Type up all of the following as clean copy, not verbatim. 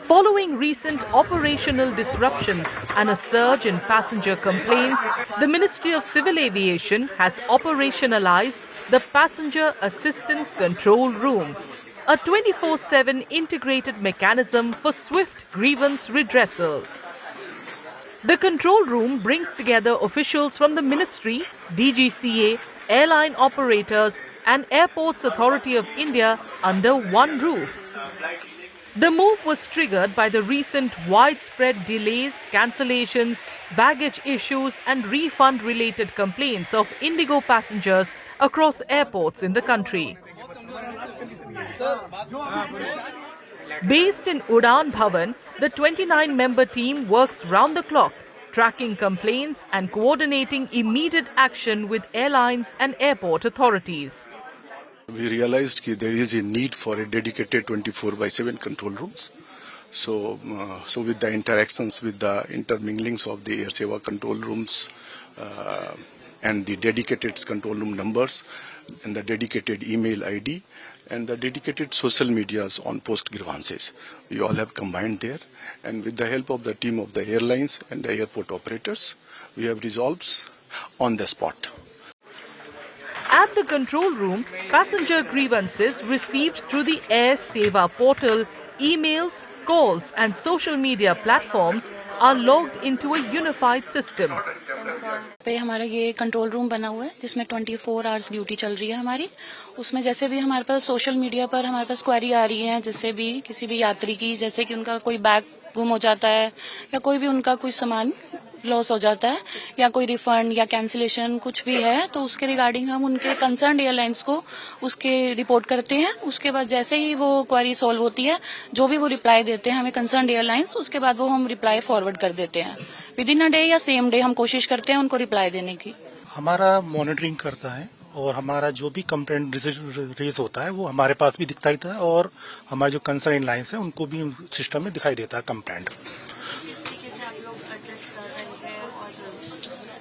Following recent operational disruptions and a surge in passenger complaints, the Ministry of Civil Aviation has operationalized the Passenger Assistance Control Room, a 24/7 integrated mechanism for swift grievance redressal. The control room brings together officials from the Ministry, DGCA, airline operators and Airports Authority of India under one roof. The move was triggered by the recent widespread delays, cancellations, baggage issues and refund-related complaints of Indigo passengers across airports in the country. Based in Udaan Bhavan, the 29-member team works round the clock, tracking complaints and coordinating immediate action with airlines and airport authorities. We realized that there is a need for a dedicated 24/7 control rooms. So with the interactions, with the interminglings of the Air Seva control rooms and the dedicated control room numbers and the dedicated email ID and the dedicated social medias on post grievances, we all have combined there. And with the help of the team of the airlines and the airport operators, we have resolved on the spot. At the control room, passenger grievances received through the Air Seva portal, emails, calls and social media platforms are logged into a unified system. पे हमारा ये control room बना हुआ है जिसमें 24 hours duty चल रही है हमारी। उसमें जैसे भी हमारे पास सोशल मीडिया पर हमारे पास क्वेरी आ रही है, जैसे भी किसी भी यात्री की, जैसे कि उनका कोई बैग गुम हो जाता है या कोई भी उनका कोई सामान लॉस हो जाता है या कोई रिफंड या कैंसिलेशन कुछ भी है, तो उसके रिगार्डिंग हम उनके कंसर्न एयरलाइंस को उसके रिपोर्ट करते हैं। उसके बाद जैसे ही वो क्वेरी सॉल्व होती है, जो भी वो रिप्लाई देते हैं हमें कंसर्न एयरलाइंस, उसके बाद वो हम रिप्लाई फॉरवर्ड कर देते हैं। विद इन अ डे या सेम डे हम कोशिश करते हैं उनको रिप्लाई देने की। हमारा मॉनिटरिंग करता है और हमारा जो भी कंप्लेंट रेज होता है वो हमारे पास भी दिखाई देता है और हमारे जो कंसर्न एयरलाइंस है उनको भी सिस्टम में दिखाई देता है कंप्लेंट।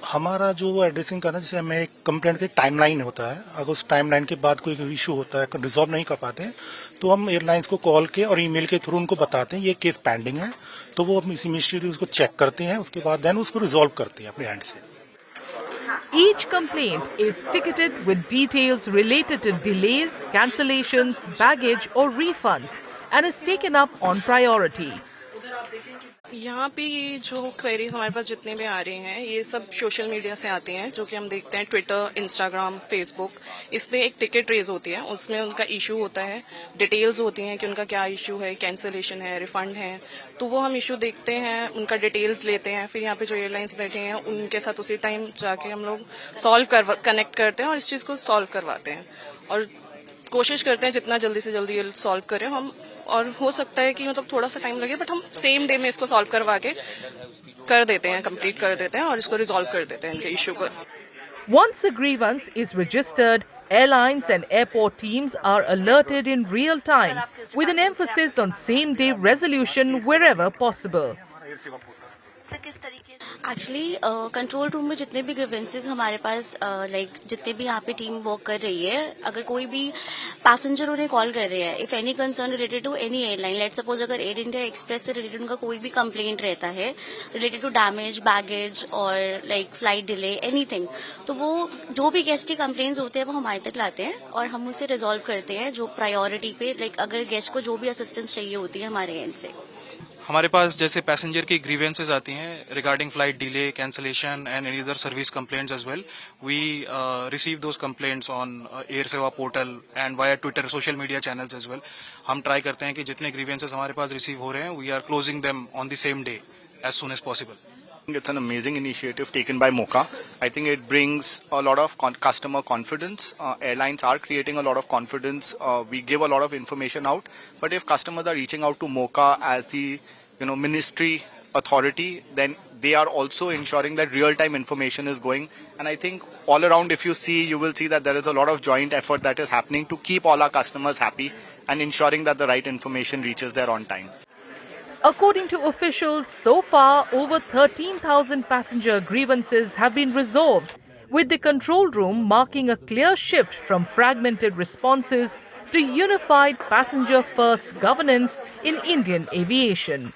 हमारा जो एड्रेसिंग करना है, जैसे हमें एक कंप्लेंट के टाइमलाइन होता है, अगर उस टाइमलाइन के बाद कोई इशू होता है, रिजॉल्व नहीं कर पाते हैं, तो हम एयरलाइंस को कॉल के और ईमेल के थ्रू उनको बताते हैं ये केस पेंडिंग है, तो वो इमीडिएटली उसको चेक करते हैं, उसके बाद देन उसको रिजॉल्व करते हैं अपने एंड से। Each complaint is ticketed with details related to delays, cancellations, baggage or refunds and is taken up on priority. यहाँ पे ये जो क्वेरीज हमारे पास जितने भी आ रहे हैं ये सब सोशल मीडिया से आते हैं, जो कि हम देखते हैं ट्विटर, इंस्टाग्राम, फेसबुक। इसमें एक टिकट रेज होती है, उसमें उनका इशू होता है, डिटेल्स होती हैं कि उनका क्या इशू है, कैंसिलेशन है, रिफंड है, तो वो हम इशू देखते हैं, उनका डिटेल्स लेते हैं, फिर यहाँ पे जो एयरलाइंस बैठे हैं उनके साथ उसी टाइम जाके हम लोग कनेक्ट करते हैं और इस चीज को सॉल्व करवाते हैं और कोशिश करते हैं जितना जल्दी से जल्दी ये सॉल्व करें हम। और हो सकता है कि मतलब थोड़ा सा टाइम लगे, बट हम सेम डे में इसको सॉल्व करवा के कर देते हैं, कंप्लीट कर देते हैं और इसको रिजॉल्व कर देते हैं इनके इशू को। Once a grievance is registered, airlines and airport teams are alerted in real time, with an emphasis on same-day resolution wherever possible. Actually control room में जितने भी ग्रीवेंसेस हमारे पास जितने भी यहाँ पे टीम वर्क कर रही है, अगर कोई भी पैसेंजर उन्हें कॉल कर रहे हैं, if any concern related to any airline, let suppose अगर एयर इंडिया एक्सप्रेस से रिलेटेड उनका कोई भी कंप्लेंट रहता है रिलेटेड टू डैमेज, बैगेज और फ्लाइट डिले, एनीथिंग, तो वो जो भी गेस्ट की कंप्लेंट्स होते हैं वो हमारे तक लाते हैं और हम उसे रिजॉल्व करते हैं जो प्रायोरिटी पे, अगर गेस्ट को जो भी असिस्टेंस चाहिए होती है हमारे एंड से। हमारे पास जैसे पैसेंजर की ग्रीवेंसेज आती हैं regarding flight delay, cancellation and any other service complaints as well, we receive those complaints on air Sewa portal and via Twitter, social media channels as well. हम ट्राई करते हैं कि जितने ग्रीवेंसेज हमारे पास रिसीव हो रहे हैं, we are closing them on the same day as soon as possible. It's an amazing initiative taken by Mocha. I think it brings a lot of customer confidence. Airlines are creating a lot of confidence. We give a lot of information out. But if customers are reaching out to Mocha as the ministry authority, then they are also ensuring that real-time information is going. And I think all around, if you see, you will see that there is a lot of joint effort that is happening to keep all our customers happy and ensuring that the right information reaches there on time. According to officials, so far over 13,000 passenger grievances have been resolved, with the control room marking a clear shift from fragmented responses to unified passenger-first governance in Indian aviation.